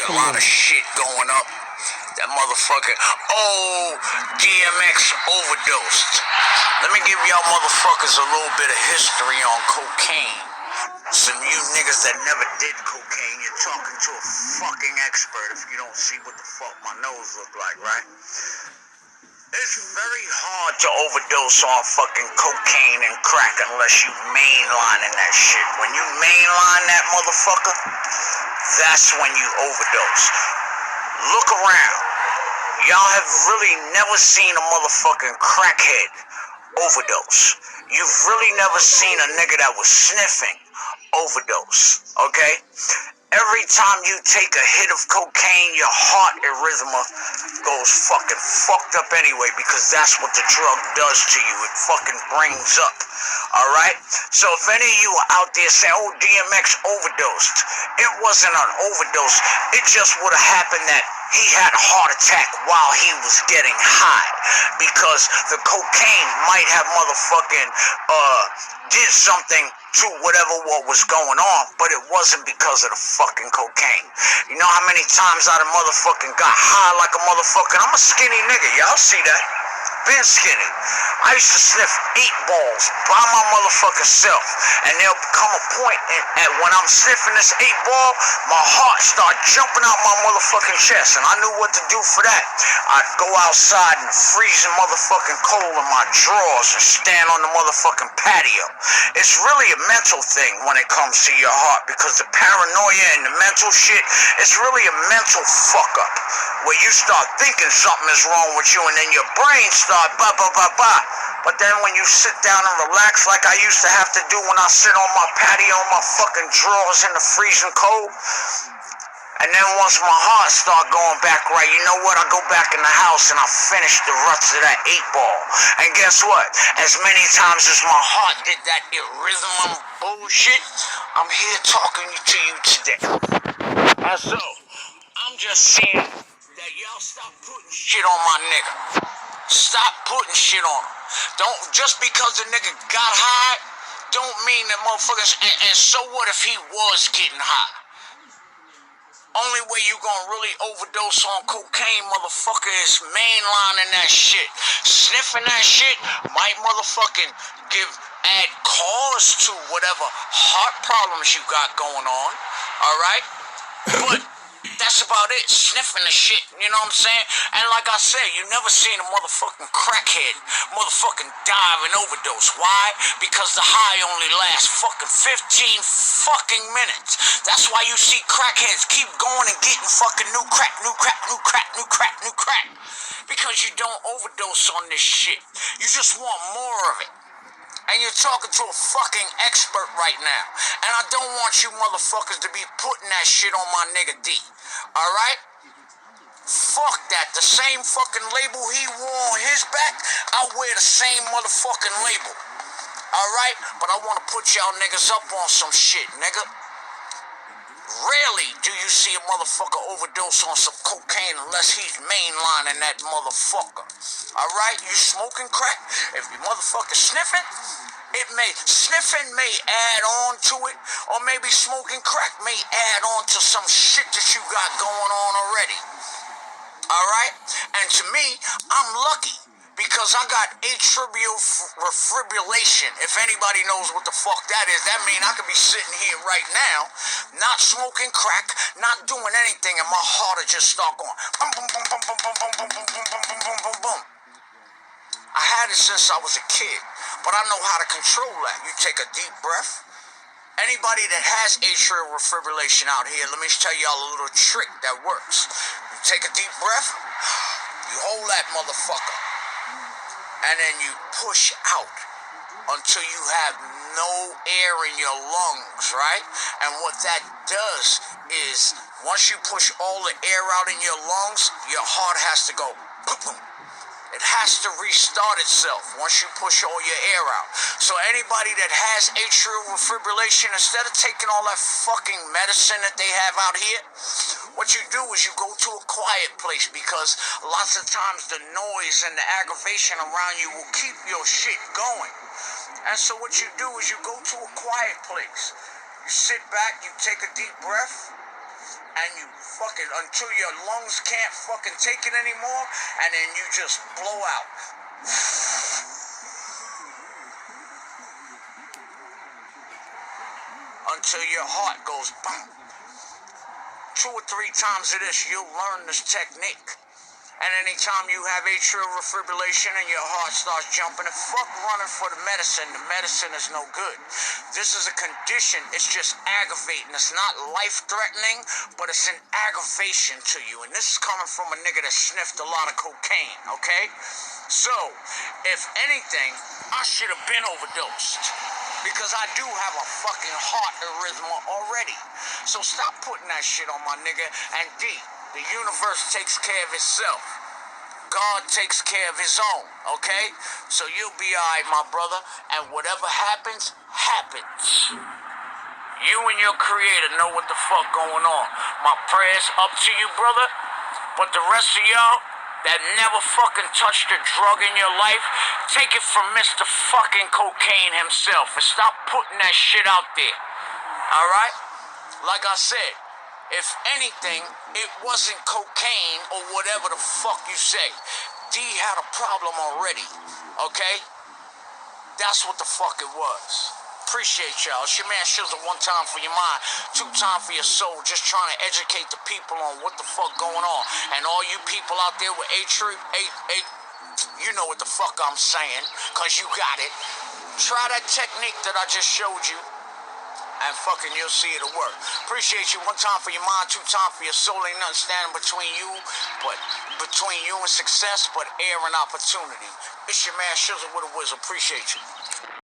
a lot of shit going up. That motherfucker, oh, DMX overdosed. Let me give y'all motherfuckers a little bit of history on cocaine. Some you niggas that never did cocaine, you're talking to a fucking expert if you don't see what the fuck my nose look like, right? It's very hard to overdose on fucking cocaine and crack unless you mainlining that shit. When you mainline that motherfucker, that's when you overdose. Look around. Y'all have really never seen a motherfucking crackhead overdose. You've really never seen a nigga that was sniffing overdose, okay? Every time you take a hit of cocaine, your heart arrhythmia goes fucking fucked up anyway, because that's what the drug does to you. It fucking brings up, alright? So if any of you are out there saying, oh, DMX overdosed, it wasn't an overdose. It just would have happened that he had a heart attack while he was getting high, because the cocaine might have motherfucking did something to whatever what was going on, but it wasn't because of the fucking cocaine. You know how many times I done motherfucking got high like a motherfucking, I'm a skinny nigga, y'all see that? Been skinny. I used to sniff 8 balls by my motherfucking self, and there'll come a point and when I'm sniffing this 8 ball, my heart start jumping out my motherfucking chest, and I knew what to do for that. I'd go outside and freezing motherfucking cold in my drawers and stand on the motherfucking patio. It's really a mental thing when it comes to your heart, because the paranoia and the mental shit, it's really a mental fuck up, where you start thinking something is wrong with you, and then your brain start ba ba ba ba. But then when you sit down and relax like I used to have to do when I sit on my patio in my fucking drawers in the freezing cold, and then once my heart start going back right, you know what? I go back in the house and I finish the ruts of that 8 ball. And guess what? As many times as my heart did that arrhythmia bullshit, I'm here talking to you today. And so, I'm just saying that y'all stop putting shit on my nigga. Stop putting shit on him. Don't, just because the nigga got high, don't mean that motherfuckers, and so what if he was getting high? Only way you gonna really overdose on cocaine, motherfucker, is mainlining that shit. Sniffing that shit might motherfucking add cause to whatever heart problems you got going on, alright? But that's about it, sniffing the shit, you know what I'm saying? And like I said, you never seen a motherfucking crackhead motherfucking die of an overdose. Why? Because the high only lasts fucking 15 fucking minutes. That's why you see crackheads keep going and getting fucking new crack, new crack, new crack, new crack, new crack. Because you don't overdose on this shit. You just want more of it. And you're talking to a fucking expert right now. And I don't want you motherfuckers to be putting that shit on my nigga D. Alright? Fuck that. The same fucking label he wore on his back, I wear the same motherfucking label. Alright? But I want to put y'all niggas up on some shit, nigga. Rarely do you see a motherfucker overdose on some cocaine unless he's mainlining that motherfucker. Alright? You smoking crack? If you motherfucker sniffing, sniffing may add on to it, or maybe smoking crack may add on to some shit that you got going on already. Alright? And to me, I'm lucky, because I got atrial fibrillation. If anybody knows what the fuck that is, that means I could be sitting here right now, not smoking crack, not doing anything, and my heart will just start going boom, boom, boom, boom, boom, boom, boom, boom, boom, boom, boom, boom, boom, boom. I had it since I was a kid, but I know how to control that. You take a deep breath. Anybody that has atrial fibrillation out here, let me tell y'all a little trick that works. You take a deep breath, you hold that motherfucker, and then you push out until you have no air in your lungs, right? And what that does is, once you push all the air out in your lungs, your heart has to go boom, boom. It has to restart itself once you push all your air out. So anybody that has atrial fibrillation, instead of taking all that fucking medicine that they have out here, what you do is you go to a quiet place, because lots of times the noise and the aggravation around you will keep your shit going. And so what you do is you go to a quiet place. You sit back, you take a deep breath, and you fucking, until your lungs can't fucking take it anymore, and then you just blow out. Until your heart goes boom. 2 or 3 times of this, you'll learn this technique. And anytime you have atrial fibrillation and your heart starts jumping, fuck running for the medicine. The medicine is no good. This is a condition. It's just aggravating. It's not life-threatening, but it's an aggravation to you. And this is coming from a nigga that sniffed a lot of cocaine, okay? So, if anything, I should have been overdosed. Because I do have a fucking heart arrhythmia already. So stop putting that shit on my nigga. And D, the universe takes care of itself. God takes care of his own, okay? So you'll be alright, my brother. And whatever happens, happens. You and your creator know what the fuck going on. My prayers up to you, brother. But the rest of y'all that never fucking touched a drug in your life, take it from Mr. fucking Cocaine himself and stop putting that shit out there. Alright? Like I said, if anything, it wasn't cocaine or whatever the fuck you say. D had a problem already. Okay? That's what the fuck it was. Appreciate y'all. It's your man Shizzle, 1 time for your mind, 2 time for your soul. Just trying to educate the people on what the fuck going on. And all you people out there with you know what the fuck I'm saying, cause you got it. Try that technique that I just showed you, and fucking you'll see it'll work. Appreciate you. 1 time for your mind, 2 time for your soul. Ain't nothing standing between you and success, but air and opportunity. It's your man Shizzle with a Wiz. Appreciate you.